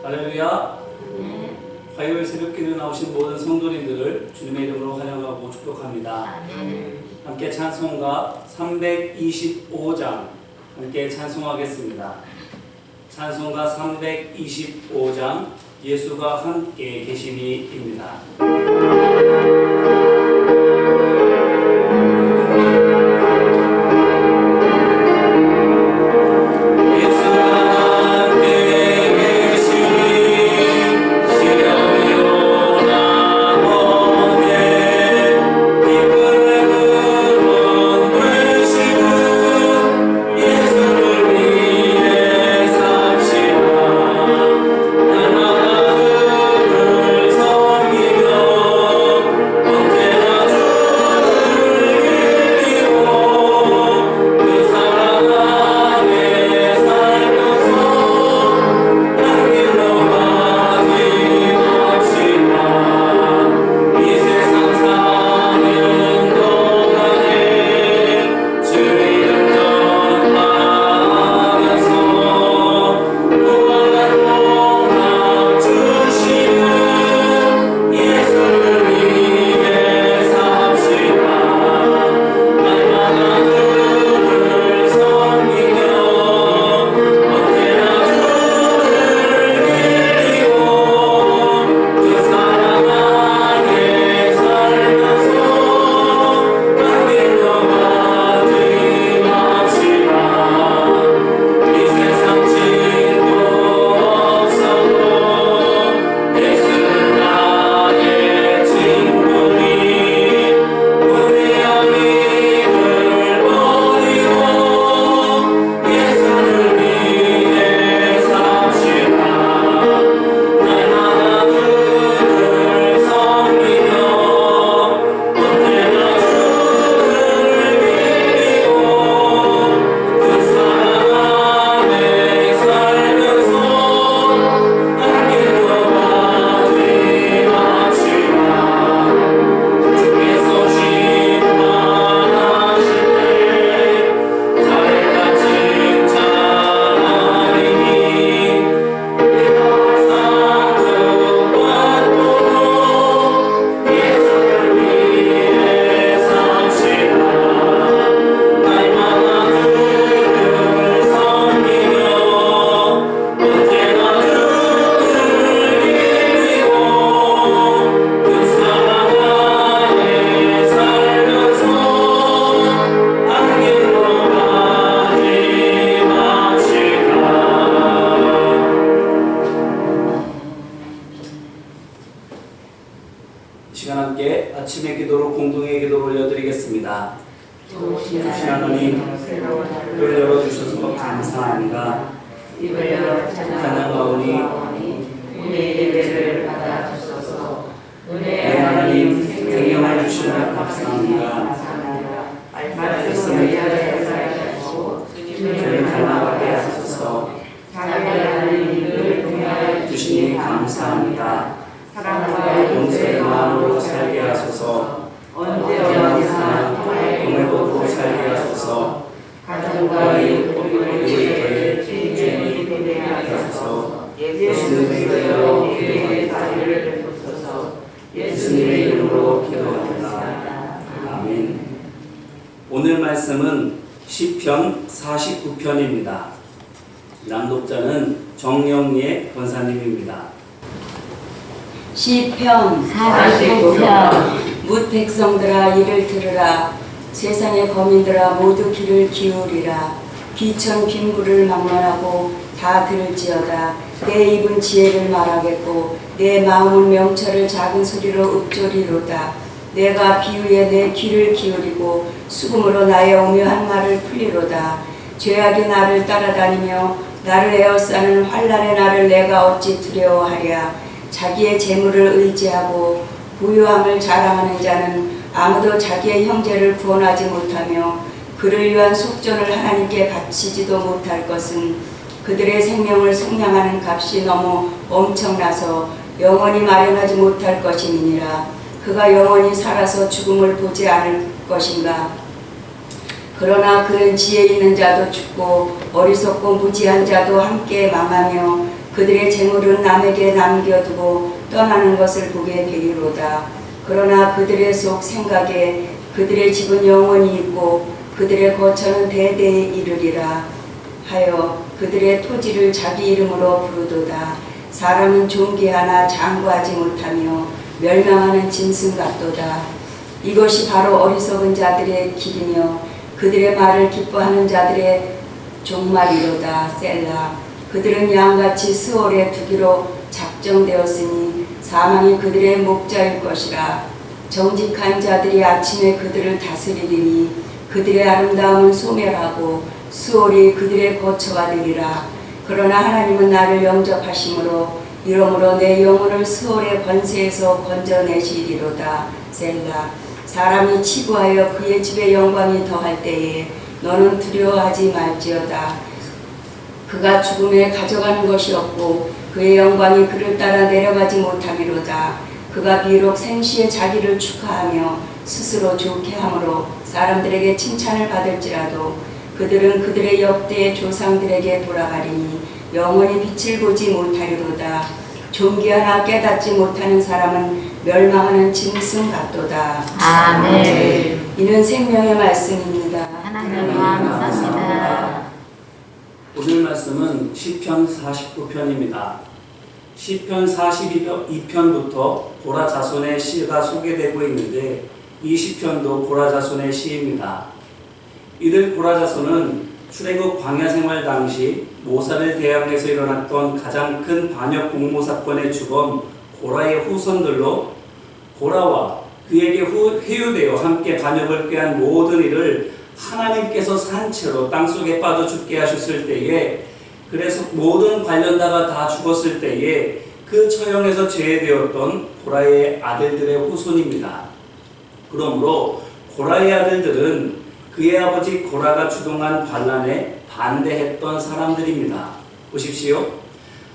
할렐루야. 화요일 새벽기도에 나오신 모든 성도님들을 주님의 이름으로 환영하고 축복합니다. 함께 찬송가 325장 함께 찬송하겠습니다. 찬송가 325장 예수가 함께 계시니입니다. 아침의 기도로 공동의 기도를 올려드리겠습니다. 주신 하나님, 입을 열어주셔서 감사합니다. 찬양하오니 우리의 예배를 받아주소서. 내 하나님, 생명을 주시며 감사합니다. 말씀을 이해하게 하시고 주님을 닮아가게 하소서. 하나님을 동행하여 주시니 감사합니다. 사랑과 용서의 마음으로 살게 하소서. 언제나 공회복으로 살게 하소서. 가정과 이웃의 주인이 되게 하소서. 예수님의 이름으로 기도의 자리를 베푸소서. 예수님의 이름으로 기도합니다. 아멘. 오늘 말씀은 시편 49편입니다. 낭독자는 정영예 권사님입니다. 시편 49편. 뭇 백성들아 이를 들으라. 세상의 거민들아 모두 귀를 기울이라. 비천 빈부를 막론하고 다 들을지어다. 내 입은 지혜를 말하겠고 내 마음은 명철을 작은 소리로 읊조리로다. 내가 비유에 내 귀를 기울이고 수금으로 나의 오묘한 말을 풀리로다. 죄악이 나를 따라다니며 나를 에워싸는 환난의 날을 내가 어찌 두려워하랴. 자기의 재물을 의지하고 부유함을 자랑하는 자는 아무도 자기의 형제를 구원하지 못하며 그를 위한 속전을 하나님께 바치지도 못할 것은 그들의 생명을 속량하는 값이 너무 엄청나서 영원히 마련하지 못할 것임이니라. 그가 영원히 살아서 죽음을 보지 않을 것인가. 그러나 그는 지혜 있는 자도 죽고 어리석고 무지한 자도 함께 망하며 그들의 재물은 남에게 남겨두고 떠나는 것을 보게 되리로다. 그러나 그들의 속 생각에 그들의 집은 영원히 있고 그들의 거처는 대대에 이르리라 하여 그들의 토지를 자기 이름으로 부르도다. 사람은 존귀하나 장구하지 못하며 멸망하는 짐승 같도다. 이것이 바로 어리석은 자들의 길이며 그들의 말을 기뻐하는 자들의 종말이로다. 셀라. 그들은 양같이 스올에 두기로 작정되었으니 사망이 그들의 목자일 것이라. 정직한 자들이 아침에 그들을 다스리리니 그들의 아름다움은 소멸하고 스올이 그들의 거처가 되리라. 그러나 하나님은 나를 영접하심으로 이러므로 내 영혼을 스올의 권세에서 건져내시리로다. 셀라. 사람이 치부하여 그의 집에 영광이 더할 때에 너는 두려워하지 말지어다. 그가 죽음에 가져가는 것이 없고 그의 영광이 그를 따라 내려가지 못하리로다. 그가 비록 생시에 자기를 축하하며 스스로 좋게 함으로 사람들에게 칭찬을 받을지라도 그들은 그들의 역대의 조상들에게 돌아가리니 영원히 빛을 보지 못하리로다. 존귀하나 깨닫지 못하는 사람은 멸망하는 짐승 같도다. 아멘. 이는 생명의 말씀입니다. 하나님 감사합니다. 오늘 말씀은 시편 49편입니다. 시편 42편부터 고라 자손의 시가 소개되고 있는데 이 시편도 고라 자손의 시입니다. 이들 고라 자손은 출애굽 광야 생활 당시 모사를 대항해서 일어났던 가장 큰 반역 공모 사건의 주범 고라의 후손들로 고라와 그에게 회유되어 함께 반역을 꾀한 모든 일을 하나님께서 산채로 땅속에 빠져 죽게 하셨을 때에, 그래서 모든 관련자가 다 죽었을 때에 그 처형에서 제외되었던 고라의 아들들의 후손입니다. 그러므로 고라의 아들들은 그의 아버지 고라가 주동한 반란에 반대했던 사람들입니다. 보십시오.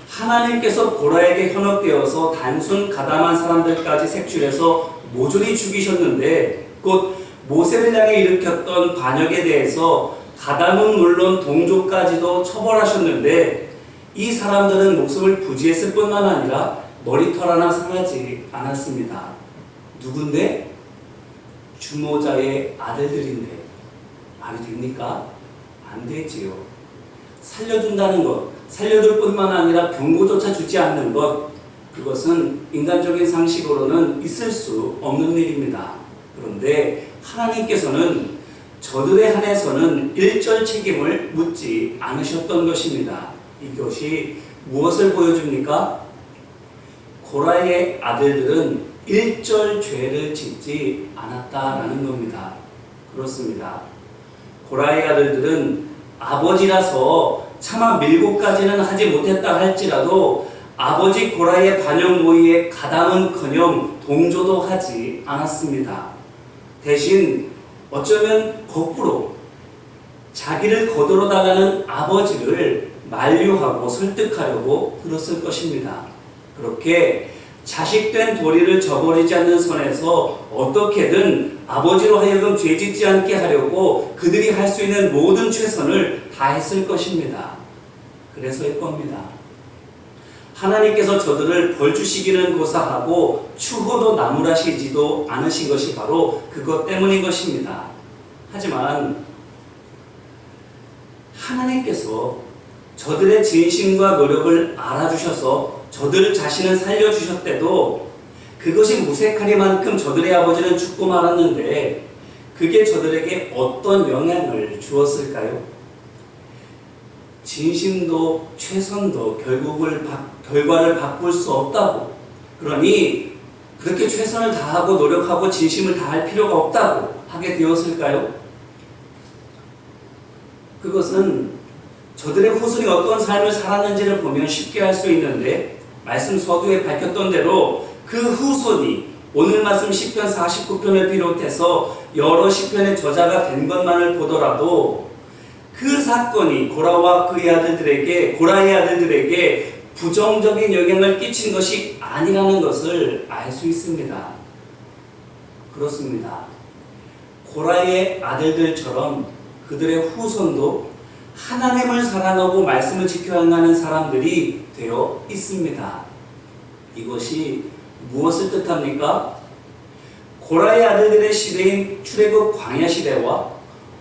하나님께서 고라에게 현혹되어서 단순 가담한 사람들까지 색출해서 모조리 죽이셨는데, 곧 모세를 향해 일으켰던 반역에 대해서 가담은 물론 동족까지도 처벌하셨는데, 이 사람들은 목숨을 부지했을 뿐만 아니라 머리털 하나 상하지 않았습니다. 누군데? 주모자의 아들들인데 말이 됩니까? 안 되지요. 살려준다는 것, 살려줄 뿐만 아니라 병고조차 주지 않는 것, 그것은 인간적인 상식으로는 있을 수 없는 일입니다. 그런데 하나님께서는 저들에 한해서는 일절 책임을 묻지 않으셨던 것입니다. 이것이 무엇을 보여줍니까? 고라의 아들들은 일절 죄를 짓지 않았다라는 겁니다. 그렇습니다. 고라의 아들들은 아버지라서 차마 밀고까지는 하지 못했다 할지라도 아버지 고라의 반역 모의에 가담은커녕 동조도 하지 않았습니다. 대신 어쩌면 거꾸로 자기를 거두러 나가는 아버지를 만류하고 설득하려고 들었을 것입니다. 그렇게 자식된 도리를 저버리지 않는 선에서 어떻게든 아버지로 하여금 죄짓지 않게 하려고 그들이 할 수 있는 모든 최선을 다했을 것입니다. 그래서일 겁니다. 하나님께서 저들을 벌주시기는 고사하고 추호도 나무라시지도 않으신 것이 바로 그것 때문인 것입니다. 하지만 하나님께서 저들의 진심과 노력을 알아주셔서 저들 자신을 살려주셨대도 그것이 무색하리만큼 저들의 아버지는 죽고 말았는데 그게 저들에게 어떤 영향을 주었을까요? 진심도 최선도 결과를 바꿀 수 없다고, 그러니 그렇게 최선을 다하고 노력하고 진심을 다할 필요가 없다고 하게 되었을까요? 그것은 저들의 후손이 어떤 삶을 살았는지를 보면 쉽게 알 수 있는데, 말씀 서두에 밝혔던 대로 그 후손이 오늘 말씀 시편 49편을 비롯해서 여러 시편의 저자가 된 것만을 보더라도 그 사건이 고라의 아들들에게 부정적인 영향을 끼친 것이 아니라는 것을 알 수 있습니다. 그렇습니다. 고라의 아들들처럼 그들의 후손도 하나님을 사랑하고 말씀을 지켜야 하는 사람들이 되어 있습니다. 이것이 무엇을 뜻합니까? 고라의 아들들의 시대인 출애굽 광야 시대와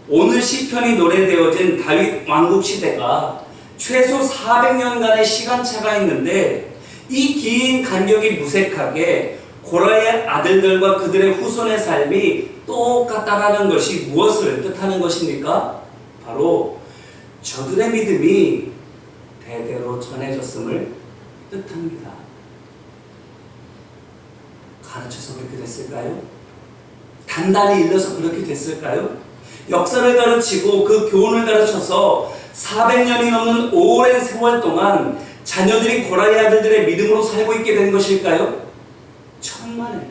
오늘 시편이 노래되어진 다윗 왕국 시대가 최소 400년간의 시간차가 있는데 이 긴 간격이 무색하게 고라의 아들들과 그들의 후손의 삶이 똑같다라는 것이 무엇을 뜻하는 것입니까? 바로 저들의 믿음이 대대로 전해졌음을 뜻합니다. 가르쳐서 그렇게 됐을까요? 단단히 일러서 그렇게 됐을까요? 역사를 가르치고 그 교훈을 가르쳐서 400년이 넘는 오랜 세월 동안 자녀들이 고라의 아들들의 믿음으로 살고 있게 된 것일까요? 천만에.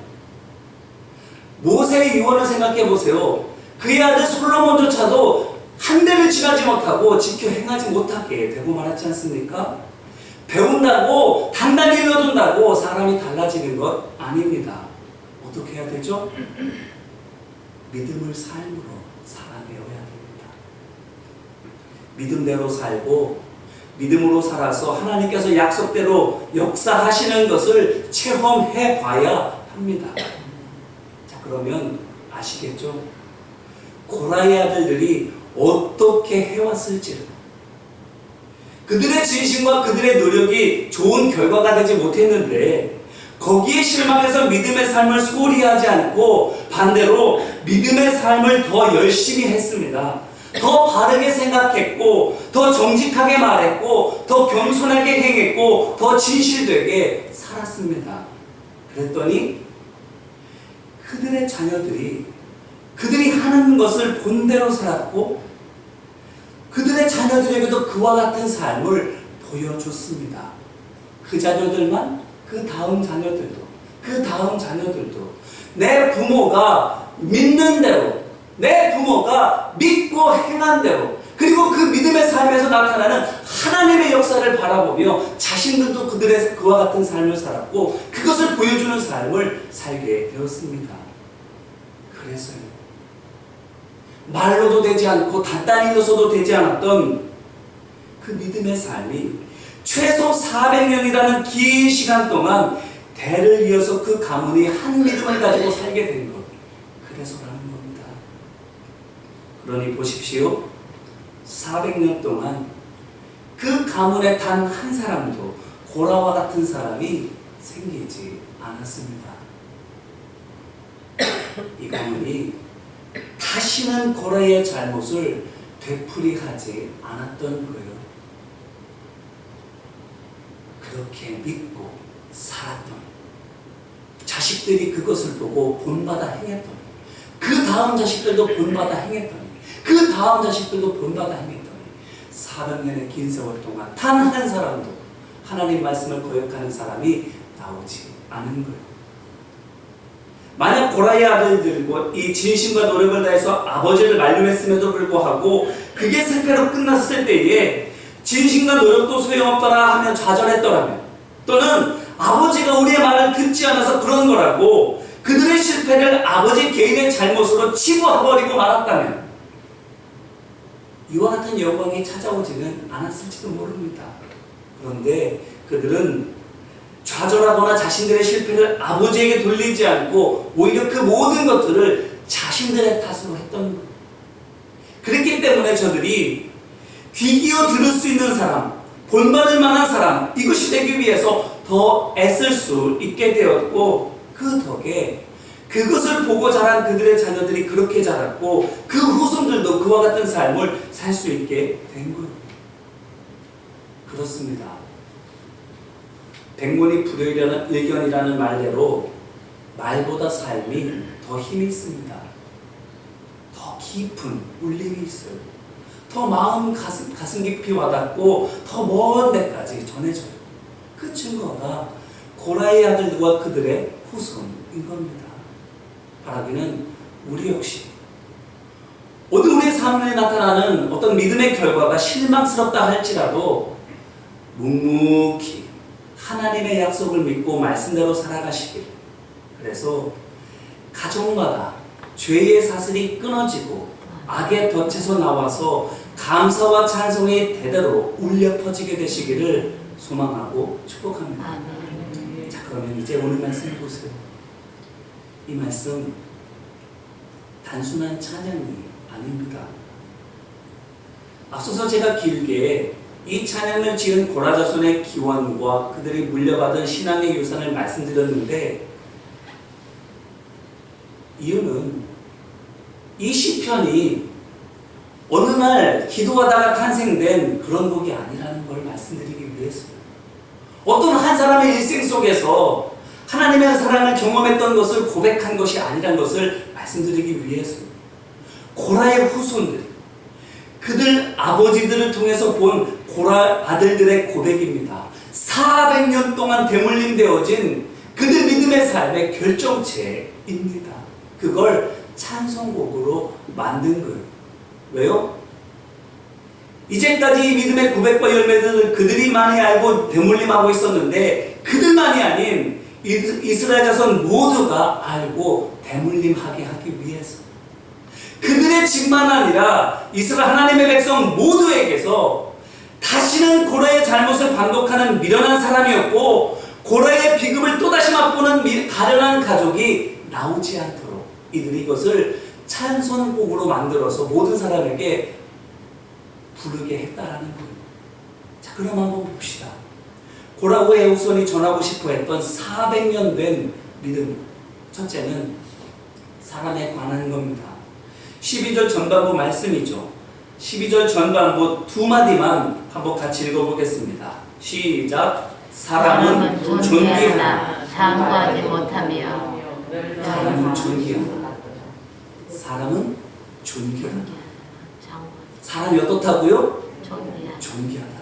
모세의 유언을 생각해 보세요. 그의 아들 솔로몬조차도 한 대를 지나지 못하고 지켜 행하지 못하게 되고 말았지 않습니까? 배운다고 단단히 읽어둔다고 사람이 달라지는 것 아닙니다. 어떻게 해야 되죠? 믿음을 삶으로 살아내어야 됩니다. 믿음대로 살고 믿음으로 살아서 하나님께서 약속대로 역사하시는 것을 체험해 봐야 합니다. 자, 그러면 아시겠죠? 고라의 아들들이 어떻게 해왔을지를, 그들의 진심과 그들의 노력이 좋은 결과가 되지 못했는데 거기에 실망해서 믿음의 삶을 소홀히 하지 않고 반대로 믿음의 삶을 더 열심히 했습니다. 더 바르게 생각했고 더 정직하게 말했고 더 겸손하게 행했고 더 진실되게 살았습니다. 그랬더니 그들의 자녀들이 그들이 하는 것을 본대로 살았고 그들의 자녀들에게도 그와 같은 삶을 보여줬습니다. 그 자녀들만, 그 다음 자녀들도, 그 다음 자녀들도 내 부모가 믿는 대로, 내 부모가 믿고 행한 대로, 그리고 그 믿음의 삶에서 나타나는 하나님의 역사를 바라보며 자신들도 그와 같은 삶을 살았고 그것을 보여주는 삶을 살게 되었습니다. 그래서요, 말로도 되지 않고 단단히 읽어서도 되지 않았던 그 믿음의 삶이 최소 400년이라는 긴 시간 동안 대를 이어서 그 가문이 한 믿음을 가지고 살게 된 것, 그래서라는 겁니다. 그러니 보십시오. 400년 동안 그 가문에 단 한 사람도 고라와 같은 사람이 생기지 않았습니다. 이 가문이 다시는 고라의 잘못을 되풀이하지 않았던 거예요. 그렇게 믿고 살았더니 자식들이 그것을 보고 본받아 행했더니 그 다음 자식들도 본받아 행했더니 그 다음 자식들도 본받아 행했더니 400년의 긴 세월 동안 단 한 사람도 하나님 말씀을 거역하는 사람이 나오지 않은 거예요. 만약 고라의 아들들과 이 진심과 노력을 다해서 아버지를 만류했음에도 불구하고 그게 실패로 끝났을 때에 진심과 노력도 소용없더라 하면 좌절했더라면, 또는 아버지가 우리의 말을 듣지 않아서 그런 거라고 그들의 실패를 아버지 개인의 잘못으로 치부해버리고 말았다면 이와 같은 영광이 찾아오지는 않았을지도 모릅니다. 그런데 그들은 좌절하거나 자신들의 실패를 아버지에게 돌리지 않고 오히려 그 모든 것들을 자신들의 탓으로 했던 거예요. 그렇기 때문에 저들이 귀 기어 들을 수 있는 사람, 본받을 만한 사람, 이것이 되기 위해서 더 애쓸 수 있게 되었고, 그 덕에 그것을 보고 자란 그들의 자녀들이 그렇게 자랐고 그 후손들도 그와 같은 삶을 살 수 있게 된 거예요. 그렇습니다. 백문이 불여일견이라는 말대로 말보다 삶이 더 힘이 있습니다. 더 깊은 울림이 있어요. 더 마음 가슴 깊이 와닿고 더 먼 데까지 전해져요. 그 증거가 고라의 아들들과 그들의 후손인 겁니다. 바라기는 우리 역시 오늘 우리의 삶에 나타나는 어떤 믿음의 결과가 실망스럽다 할지라도 묵묵히 하나님의 약속을 믿고 말씀대로 살아가시길, 그래서 가정마다 죄의 사슬이 끊어지고 악의 덫에서 나와서 감사와 찬송의 대대로 울려 퍼지게 되시기를 소망하고 축복합니다. 아멘. 자, 그러면 이제 오늘 말씀 보세요. 이 말씀 단순한 찬양이 아닙니다. 앞서서 제가 길게 이 찬양을 지은 고라 자손의 기원과 그들이 물려받은 신앙의 유산을 말씀드렸는데, 이유는 이 시편이 어느 날 기도하다가 탄생된 그런 곡이 아니라는 걸 말씀드리기 위해서요. 어떤 한 사람의 일생 속에서 하나님의 사랑을 경험했던 것을 고백한 것이 아니라는 것을 말씀드리기 위해서요. 고라의 후손들, 그들 아버지들을 통해서 본 고라 아들들의 고백입니다. 400년 동안 대물림 되어진 그들 믿음의 삶의 결정체입니다. 그걸 찬송곡으로 만든 거예요. 왜요? 이제까지 이 믿음의 고백과 열매들을 그들이 많이 알고 대물림하고 있었는데, 그들만이 아닌 이스라엘 자손 모두가 알고 대물림하게 하기 위해서, 그들의 집만 아니라 이스라엘 하나님의 백성 모두에게서 다시는 고라의 잘못을 반복하는 미련한 사람이었고, 고라의 비극을 또다시 맛보는 가련한 가족이 나오지 않도록 이들이 이것을 찬송곡으로 만들어서 모든 사람에게 부르게 했다라는 거예요. 자, 그럼 한번 봅시다. 고라의 후손이 전하고 싶어 했던 400년 된 믿음. 첫째는 사람에 관한 겁니다. 12절 전반부 말씀이죠. 12절 전반부 두 마디만 한번 같이 읽어보겠습니다. 시작. 사람은 존귀하나 장구하지 못하며. 사람은 존귀하다. 사람은 존귀하다. 사람이 어떻다고요? 존귀하다.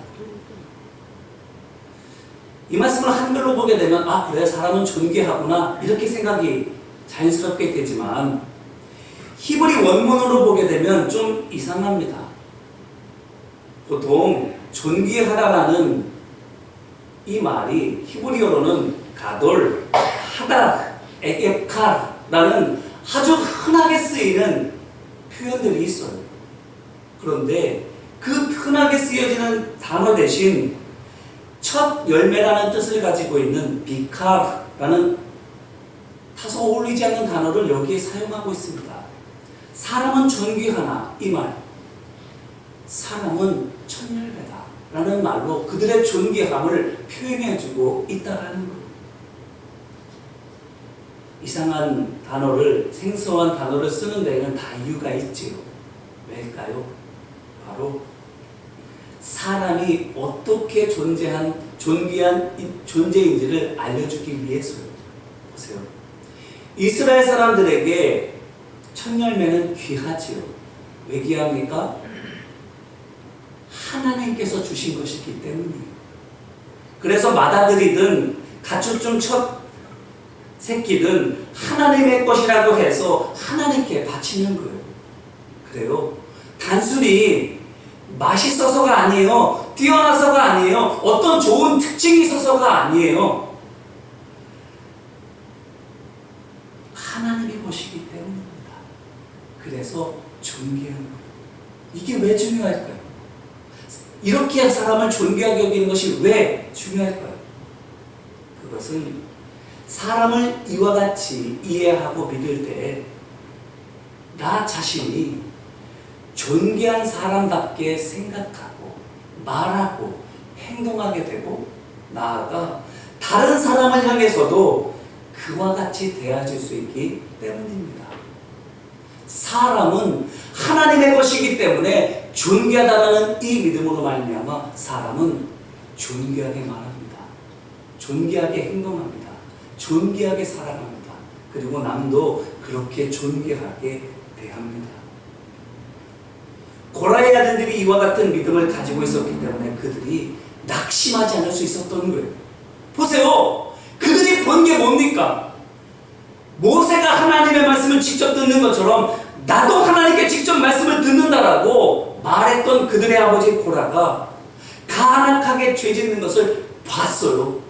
이 말씀을 한글로 보게 되면, 아, 그래, 사람은 존귀하구나, 이렇게 생각이 자연스럽게 되지만, 히브리 원문으로 보게 되면 좀 이상합니다. 보통 존귀하다라는 이 말이 히브리어로는 가돌, 하다, 에게카라는 아주 흔하게 쓰이는 표현들이 있어요. 그런데 그 흔하게 쓰여지는 단어 대신 첫 열매라는 뜻을 가지고 있는 비카라는 다소 어울리지 않는 단어를 여기에 사용하고 있습니다. 사람은 존귀하나, 이 말, 사람은 천열배다 라는 말로 그들의 존귀함을 표현해주고 있다라는 거예요. 이상한 단어를, 생소한 단어를 쓰는 데에는 다 이유가 있지요. 왜일까요? 바로 사람이 어떻게 존귀한 존재인지를 알려주기 위해서요. 보세요. 이스라엘 사람들에게 첫 열매는 귀하지요. 왜 귀합니까? 하나님께서 주신 것이기 때문이에요. 그래서 맏아들이든 가축 중 첫 새끼든 하나님의 것이라고 해서 하나님께 바치는 거예요. 그래요. 단순히 맛있어서가 아니에요. 뛰어나서가 아니에요. 어떤 좋은 특징이 있어서가 아니에요. 하나님의 것이기 때문입니다. 그래서 존귀한 거예요. 이게 왜 중요할까요? 이렇게 사람을 존귀하게 여기는 것이 왜 중요할까요? 그것은 사람을 이와 같이 이해하고 믿을 때 나 자신이 존귀한 사람답게 생각하고 말하고 행동하게 되고, 나아가 다른 사람을 향해서도 그와 같이 대해줄 수 있기 때문입니다. 사람은 하나님의 것이기 때문에 존귀하다라는 이 믿음으로 말미암아 사람은 존귀하게 말합니다. 존귀하게 행동합니다. 존귀하게 살아갑니다. 그리고 남도 그렇게 존귀하게 대합니다. 고라의 아들들이 이와 같은 믿음을 가지고 있었기 때문에 그들이 낙심하지 않을 수 있었던 거예요. 보세요. 그들이 본 게 뭡니까? 모세가 하나님의 말씀을 직접 듣는 것처럼 나도 하나님께 직접 말씀을 듣는다라고 말했던 그들의 아버지 고라가 간악하게 죄짓는 것을 봤어요.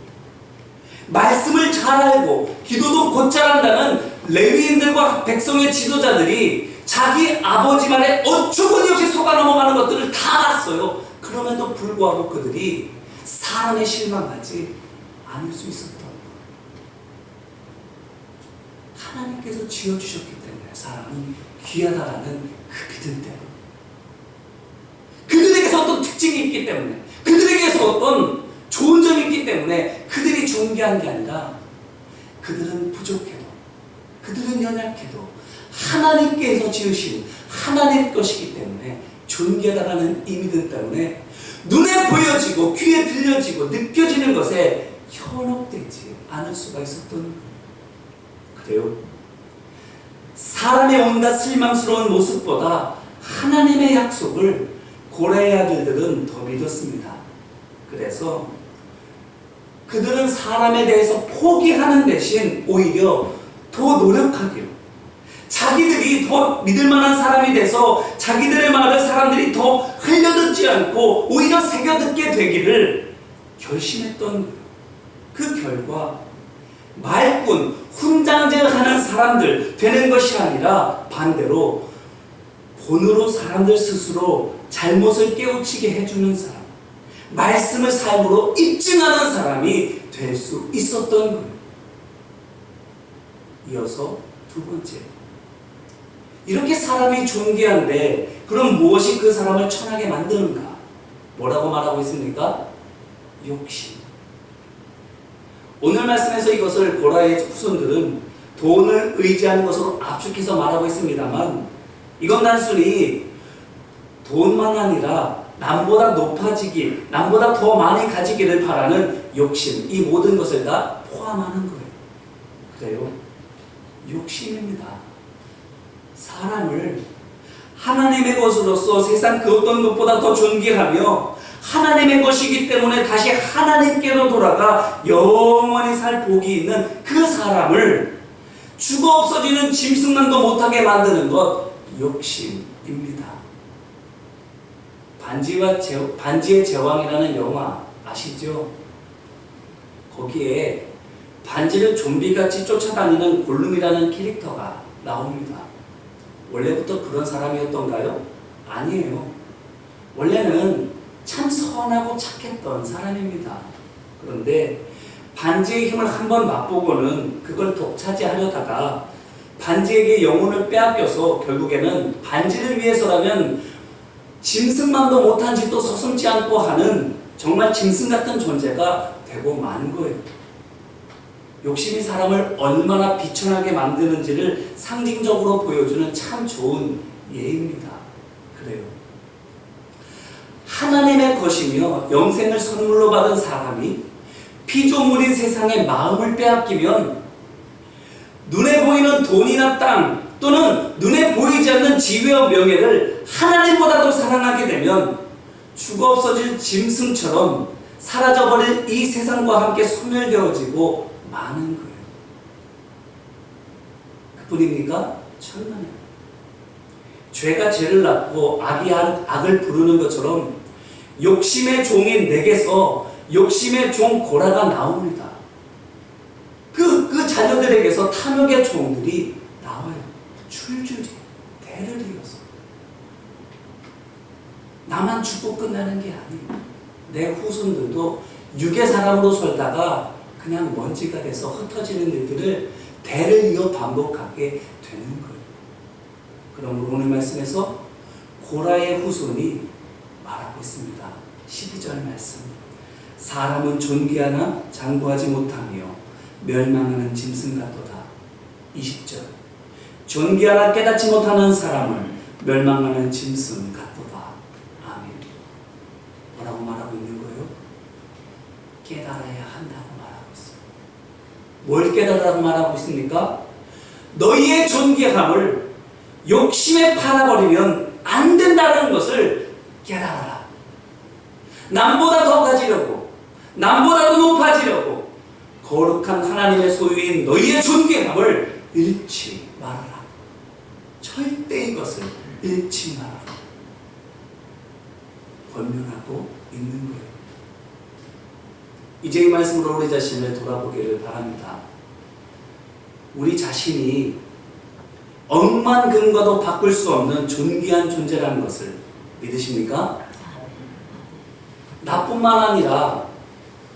말씀을 잘 알고 기도도 곧잘 한다는 레위인들과 백성의 지도자들이 자기 아버지 말에 어처구니없이 속아 넘어가는 것들을 다 봤어요. 그럼에도 불구하고 그들이 사람에 실망하지 않을 수 있었던 거예요. 하나님께서 지어주셨기 때문에 사람은 귀하다라는 그 믿음 때문에, 그들에게서 어떤 특징이 있기 때문에, 그들에게서 어떤 좋은 점이 있기 때문에 그들이 존귀한 게 아니라, 그들은 부족해도, 그들은 연약해도 하나님께서 지으신 하나님 것이기 때문에 존귀하다라는 이 믿음 때문에 눈에 보여지고 귀에 들려지고 느껴지는 것에 현혹되지 않을 수가 있었던 거예요. 그래요. 사람의 온갖 실망스러운 모습보다 하나님의 약속을 고레의 아들들은 더 믿었습니다. 그래서 그들은 사람에 대해서 포기하는 대신 오히려 더 노력하기로, 자기들이 더 믿을 만한 사람이 돼서 자기들의 말을 사람들이 더 흘려듣지 않고 오히려 새겨듣게 되기를 결심했던 그 결과 말꾼, 훈장제하는 사람들 되는 것이 아니라 반대로 본으로 사람들 스스로 잘못을 깨우치게 해주는 사람, 말씀을 삶으로 입증하는 사람이 될 수 있었던 거예요. 이어서 두 번째, 이렇게 사람이 존귀한데 그럼 무엇이 그 사람을 천하게 만드는가? 뭐라고 말하고 있습니까? 욕심. 오늘 말씀에서 이것을 고라의 후손들은 돈을 의지하는 것으로 압축해서 말하고 있습니다만, 이건 단순히 돈만 아니라 남보다 높아지기, 남보다 더 많이 가지기를 바라는 욕심, 이 모든 것을 다 포함하는 거예요. 그래요. 욕심입니다. 사람을 하나님의 것으로서 세상 그 어떤 것보다 더 존귀하며 하나님의 것이기 때문에 다시 하나님께로 돌아가 영원히 살 복이 있는 그 사람을 죽어 없어지는 짐승만도 못하게 만드는 것, 욕심입니다. 반지의 제왕이라는 영화 아시죠? 거기에 반지를 좀비같이 쫓아다니는 골룸이라는 캐릭터가 나옵니다. 원래부터 그런 사람이었던가요? 아니에요. 원래는 참 선하고 착했던 사람입니다. 그런데 반지의 힘을 한번 맛보고는 그걸 독차지하려다가 반지에게 영혼을 빼앗겨서 결국에는 반지를 위해서라면 짐승만도 못한 짓도 서슴지 않고 하는 정말 짐승 같은 존재가 되고 만 거예요. 욕심이 사람을 얼마나 비천하게 만드는지를 상징적으로 보여주는 참 좋은 예입니다. 그래요. 하나님의 것이며 영생을 선물로 받은 사람이 피조물인 세상에 마음을 빼앗기면 눈에 보이는 돈이나 땅 또는 눈에 보이지 않는 지위와 명예를 하나님보다도 사랑하게 되면 죽어 없어질 짐승처럼 사라져버릴 이 세상과 함께 소멸되어지고 마는 거예요. 그뿐입니까? 천만에요. 죄가 죄를 낳고 악이 악을 부르는 것처럼 욕심의 종인 내게서 욕심의 종 고라가 나옵니다. 그 자녀들에게서 탐욕의 종들이 나와요. 줄줄이 대를 이어서. 나만 죽고 끝나는 게 아니에요. 내 후손들도 육의 사람으로 살다가 그냥 먼지가 돼서 흩어지는 일들을 대를 이어 반복하게 되는 거예요. 그럼 오늘 말씀에서 고라의 후손이 말하고 있습니다. 12절 말씀. 사람은 존귀하나 장구하지 못하며 멸망하는 짐승 같도다. 20절. 존귀하나 깨닫지 못하는 사람을 멸망하는 짐승 같도다. 아멘. 뭐라고 말하고 있는 거예요? 깨달아야 한다고 말하고 있어요. 뭘 깨달으라고 말하고 있습니까? 너희의 존귀함을 욕심에 팔아버리면 안 된다는 것을 깨달아라. 남보다 더 가지려고, 남보다 더 높아지려고 거룩한 하나님의 소유인 너희의 존귀함을 잃지 말아라. 절대 이것을 잃지 말아라. 권면하고 있는 거예요. 이제 이 말씀으로 우리 자신을 돌아보기를 바랍니다. 우리 자신이 억만 금과도 바꿀 수 없는 존귀한 존재라는 것을 믿으십니까? 나뿐만 아니라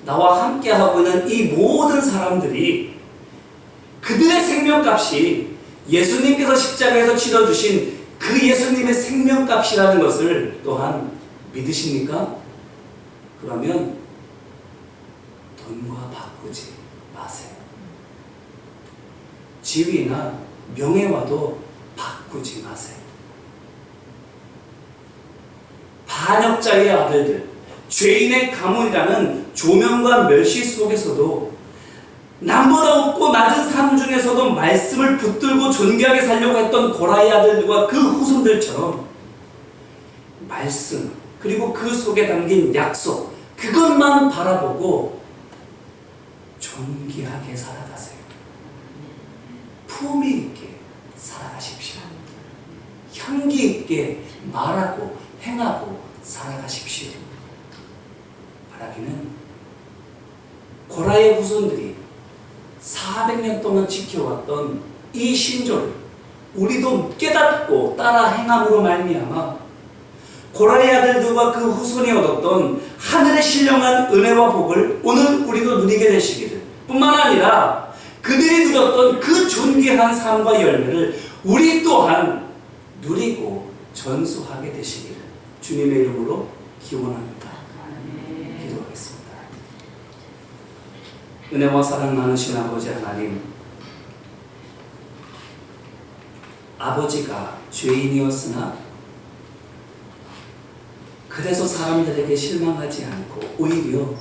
나와 함께하고 있는 이 모든 사람들이 그들의 생명값이 예수님께서 십자가에서 치러주신 그 예수님의 생명값이라는 것을 또한 믿으십니까? 그러면 돈과 바꾸지 마세요. 지위나 명예와도 바꾸지 마세요. 반역자의 아들들, 죄인의 가문이라는 조명과 멸시 속에서도 남보다 없고 낮은 삶 중에서도 말씀을 붙들고 존귀하게 살려고 했던 고라의 아들들과 그 후손들처럼 말씀 그리고 그 속에 담긴 약속 그것만 바라보고 존귀하게 살아가세요. 품위 있게 살아가십시오. 향기 있게 말하고 행하고 살아가십시오. 바라기는 고라의 후손들이 400년 동안 지켜왔던 이 신조를 우리도 깨닫고 따라 행함으로 말미암아 고라의 아들들과 그 후손이 얻었던 하늘의 신령한 은혜와 복을 오늘 우리도 누리게 되시기를, 뿐만 아니라 그들이 누렸던 그 존귀한 삶과 열매를 우리 또한 누리고 전수하게 되시기를 주님의 이름으로 기원합니다. 기도하겠습니다. 은혜와 사랑 많으신 아버지 하나님, 아버지가 죄인이었으나 그래서 사람들에게 실망하지 않고 오히려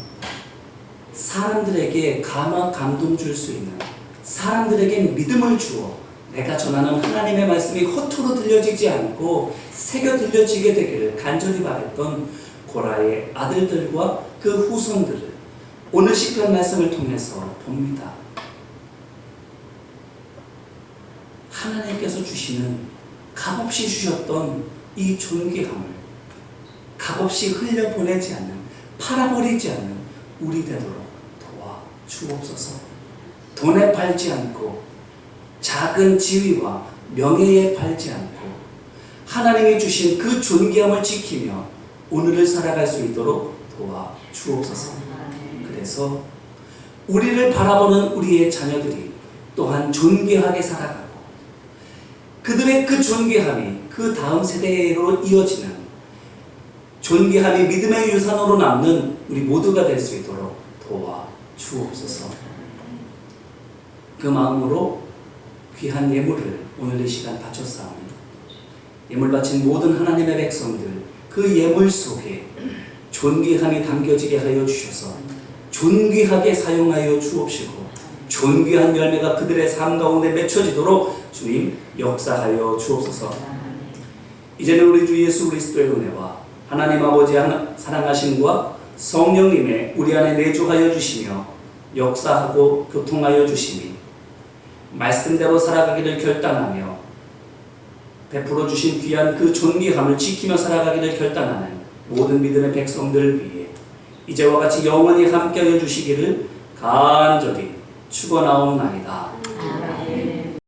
사람들에게 감동 줄 수 있는, 사람들에게 믿음을 주어 내가 전하는 하나님의 말씀이 허투루 들려지지 않고 새겨 들려지게 되기를 간절히 바랬던 고라의 아들들과 그 후손들을 오늘 시편 말씀을 통해서 봅니다. 하나님께서 주시는, 값없이 주셨던 이 존귀함을 값없이 흘려보내지 않는, 팔아버리지 않는 우리 되도록 도와 주옵소서. 돈에 팔지 않고 작은 지위와 명예에 팔지 않고 하나님이 주신 그 존귀함을 지키며 오늘을 살아갈 수 있도록 도와 주옵소서. 그래서 우리를 바라보는 우리의 자녀들이 또한 존귀하게 살아가고 그들의 그 존귀함이 그 다음 세대로 이어지는 존귀함이 믿음의 유산으로 남는 우리 모두가 될 수 있도록 도와 주옵소서. 그 마음으로 귀한 예물을 오늘 이 시간 바쳤사오니 예물 바친 모든 하나님의 백성들 그 예물 속에 존귀함이 담겨지게 하여 주셔서 존귀하게 사용하여 주옵시고 존귀한 열매가 그들의 삶 가운데 맺혀지도록 주님 역사하여 주옵소서. 이제는 우리 주 예수 그리스도의 은혜와 하나님 아버지의 사랑하심과 성령님의 우리 안에 내주하여 주시며 역사하고 교통하여 주심이 말씀대로 살아가기를 결단하며 베풀어 주신 귀한 그 존귀함을 지키며 살아가기를 결단하는 모든 믿음의 백성들 위해 이제와 같이 영원히 함께하여 주시기를 간절히 축원하옵나이다.